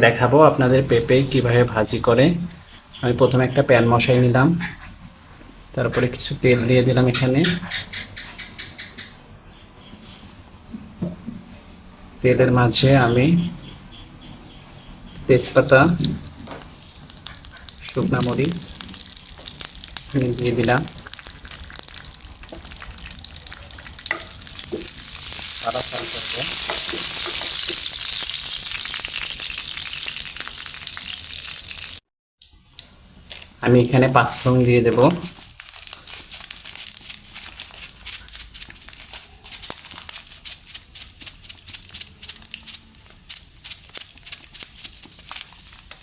দেখাবো আপনাদের পেঁপে কিভাবে ভাজি করে। আমি প্রথমে একটা প্যান বসাই নিলাম, তারপরে কিছু তেল দিয়ে দিলাম। এখানে তেলের মাঝে আমি তেজপাতা, শুকনা মরিচ দিয়ে দিলাম। নাড়াচাড়া করবো। আমি এখানে পাঁচফোড়ন দিয়ে দেব।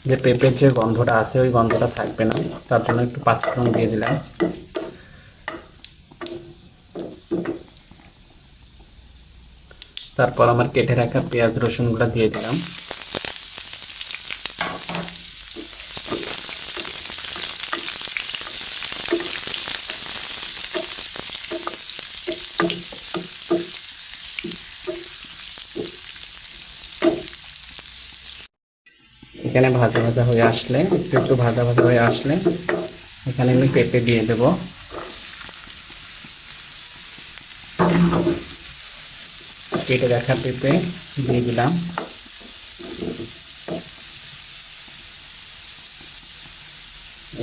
যে পেঁপের যে গন্ধটা আছে ওই গন্ধটা থাকবে না, তার জন্য একটু পাঁচফোড়ন দিয়ে দিলাম। তারপর আমার কেটে রাখা পেঁয়াজ রসুনগুলো দিয়ে দিলাম। এখানে ভাজা ভাজা হয়ে আসলে, একটু একটু ভাজা ভাজা হয়ে আসলে এখানে আমি পেঁপে দিয়ে দেব। কেটে রাখা পেঁপে দিয়ে দিলাম।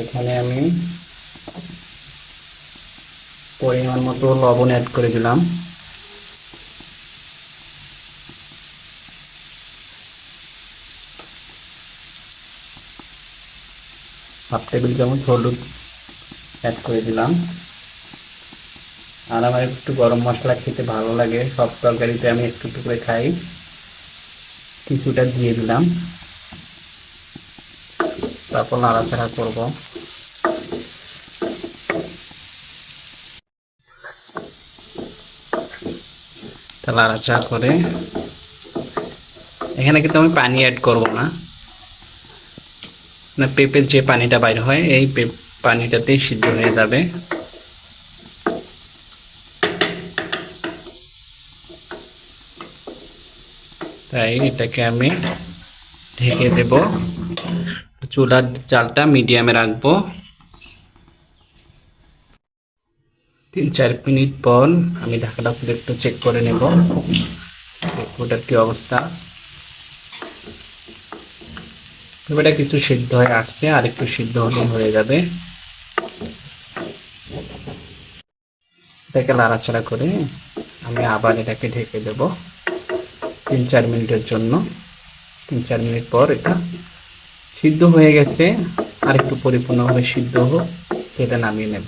এখানে আমি পরিমাণ মতো লবণ অ্যাড করে দিলাম। হাফ টেবিল চামচ হলুদ অ্যাড করে দিলাম। আর আমার একটু গরম মশলা খেতে ভালো লাগে, সব তরকারিতে আমি একটু একটু করে খাই, কিছুটা দিয়ে দিলাম। তারপর নাড়াচাড়া করব। তা নাড়াচাড়া করে এখানে কিন্তু আমি পানি অ্যাড করব না, না পেঁপের যে পানিটা বাইর হয় এই পানিটাতেই সিদ্ধ হয়ে যাবে। তাই এটাকে আমি ঢেকে দেব। চুলার জালটা মিডিয়ামে রাখবো। 3-4 মিনিট পর আমি ঢাকাটা খুলে একটু চেক করে নেব ওটার কি অবস্থা। পেঁপেটা কিছু সিদ্ধ হয়ে আসছে, আর একটু সিদ্ধ হলে হয়ে যাবে। এটাকে নাড়াচাড়া করে আমি আবার এটাকে ঢেকে দেব 3-4 মিনিটের জন্য। 3-4 মিনিট পর এটা সিদ্ধ হয়ে গেছে, আর একটু পরিপূর্ণভাবে সিদ্ধ হোক, এটা নামিয়ে নেব।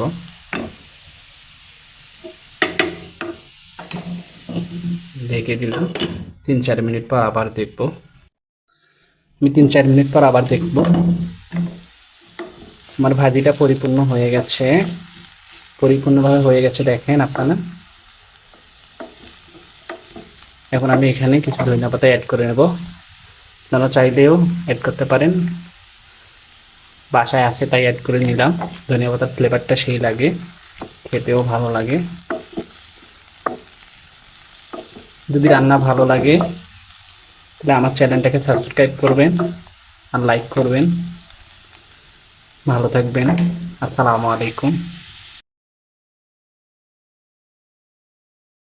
ঢেকে দিলাম। 3-4 মিনিট পর আবার দেখব। আমি 3-4 মিনিট পর আবার দেখব। আমার ভাজিটা পরিপূর্ণ হয়ে গেছে, পরিপূর্ণভাবে হয়ে গেছে দেখেন আপনারা। এখন আমি এখানে কিছু ধনিয়া পাতা অ্যাড করে নেব। আপনারা চাইলেও অ্যাড করতে পারেন, বাসায় আছে তাই অ্যাড করে নিলাম। ধনিয়া পাতার ফ্লেভারটা সেই লাগে, খেতেও ভালো লাগে। যদি রান্না ভালো লাগে তাহলে আমার চ্যানেলটাকে সাবস্ক্রাইব করবেন আর লাইক করবেন। ভালো থাকবেন। আসসালামু আলাইকুম।